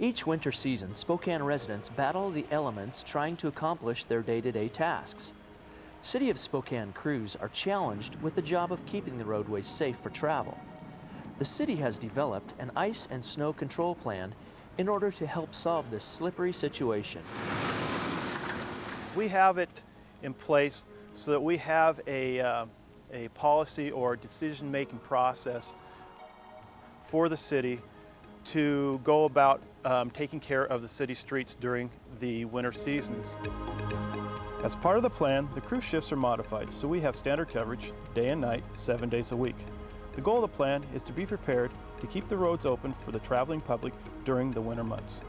Each winter season, Spokane residents battle the elements trying to accomplish their day-to-day tasks. City of Spokane crews are challenged with the job of keeping the roadways safe for travel. The city has developed an ice and snow control plan in order to help solve this slippery situation. We have it in place so that we have a policy or decision-making process for the city to go about taking care of the city streets during the winter seasons. As part of the plan, the crew shifts are modified, so we have standard coverage day and night, 7 days a week. The goal of the plan is to be prepared to keep the roads open for the traveling public during the winter months.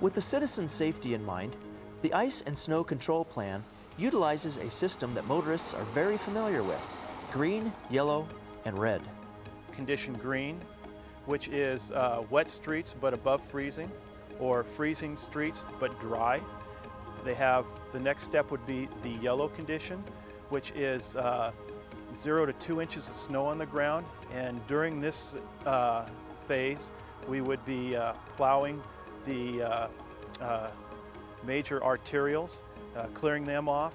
With the citizens' safety in mind, the Ice and Snow Control Plan utilizes a system that motorists are very familiar with: green, yellow, and red. Condition green, which is wet streets but above freezing, or freezing streets but dry. The next step would be the yellow condition, which is 0 to 2 inches of snow on the ground, and during this phase we would be plowing the major arterials, clearing them off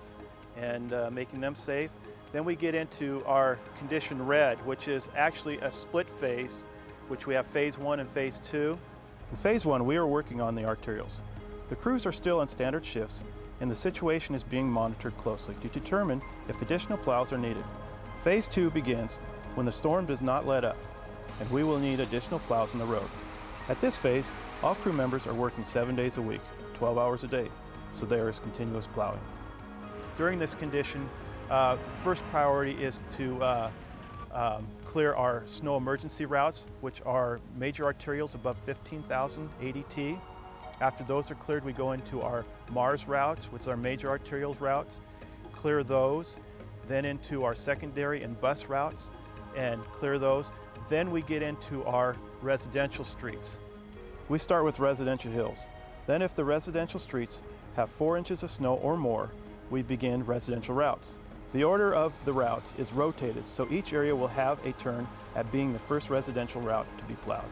and making them safe. Then we get into our condition red, which is actually a split phase, which we have phase 1 and phase 2. In phase 1, we are working on the arterials. The crews are still on standard shifts, and the situation is being monitored closely to determine if additional plows are needed. Phase 2 begins when the storm does not let up, and we will need additional plows on the road. At this phase, all crew members are working 7 days a week, 12 hours a day, so there is continuous plowing. During this condition, first priority is to clear our snow emergency routes, which are major arterials above 15,000 ADT. After those are cleared, we go into our MARS routes, which are major arterials routes, clear those, then into our secondary and bus routes, and clear those. Then we get into our residential streets. We start with residential hills. Then if the residential streets have 4 inches of snow or more, we begin residential routes. The order of the routes is rotated, so each area will have a turn at being the first residential route to be plowed.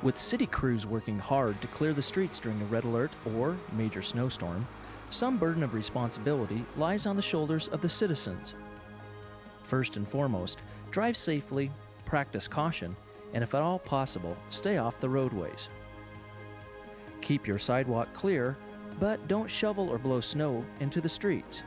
With city crews working hard to clear the streets during a red alert or major snowstorm, some burden of responsibility lies on the shoulders of the citizens. First and foremost, drive safely, practice caution, and if at all possible, stay off the roadways. Keep your sidewalk clear, but don't shovel or blow snow into the streets.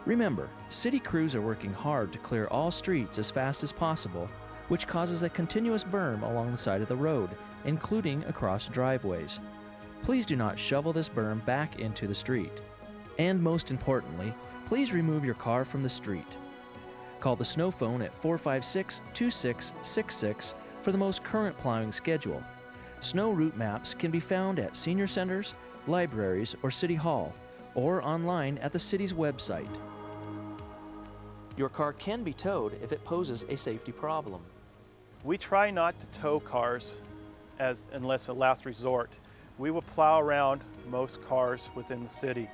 Remember, city crews are working hard to clear all streets as fast as possible, which causes a continuous berm along the side of the road, including across driveways. Please do not shovel this berm back into the street. And most importantly, please remove your car from the street. Call the snow phone at 456-2666 for the most current plowing schedule. Snow route maps can be found at senior centers, libraries, or City Hall, or online at the city's website. Your car can be towed if it poses a safety problem. We try not to tow cars unless a last resort. We will plow around most cars within the city.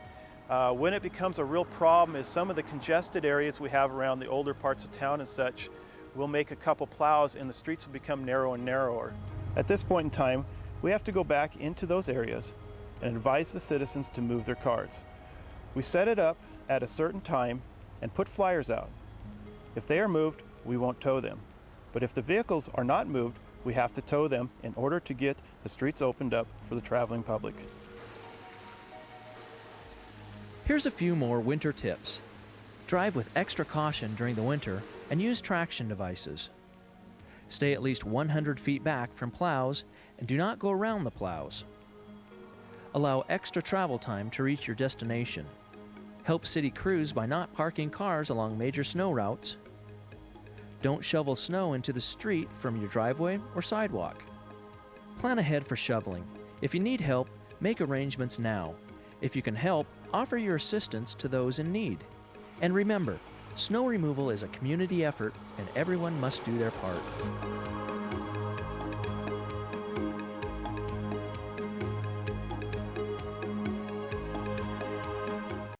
When it becomes a real problem is some of the congested areas we have around the older parts of town and such. We'll make a couple plows and the streets will become narrow and narrower. At this point in time, we have to go back into those areas and advise the citizens to move their cars. We set it up at a certain time and put flyers out. If they are moved, we won't tow them. But if the vehicles are not moved, we have to tow them in order to get the streets opened up for the traveling public. Here's a few more winter tips. Drive with extra caution during the winter and use traction devices. Stay at least 100 feet back from plows and do not go around the plows. Allow extra travel time to reach your destination. Help city crews by not parking cars along major snow routes. Don't shovel snow into the street from your driveway or sidewalk. Plan ahead for shoveling. If you need help, make arrangements now. If you can help, offer your assistance to those in need. And remember, snow removal is a community effort and everyone must do their part.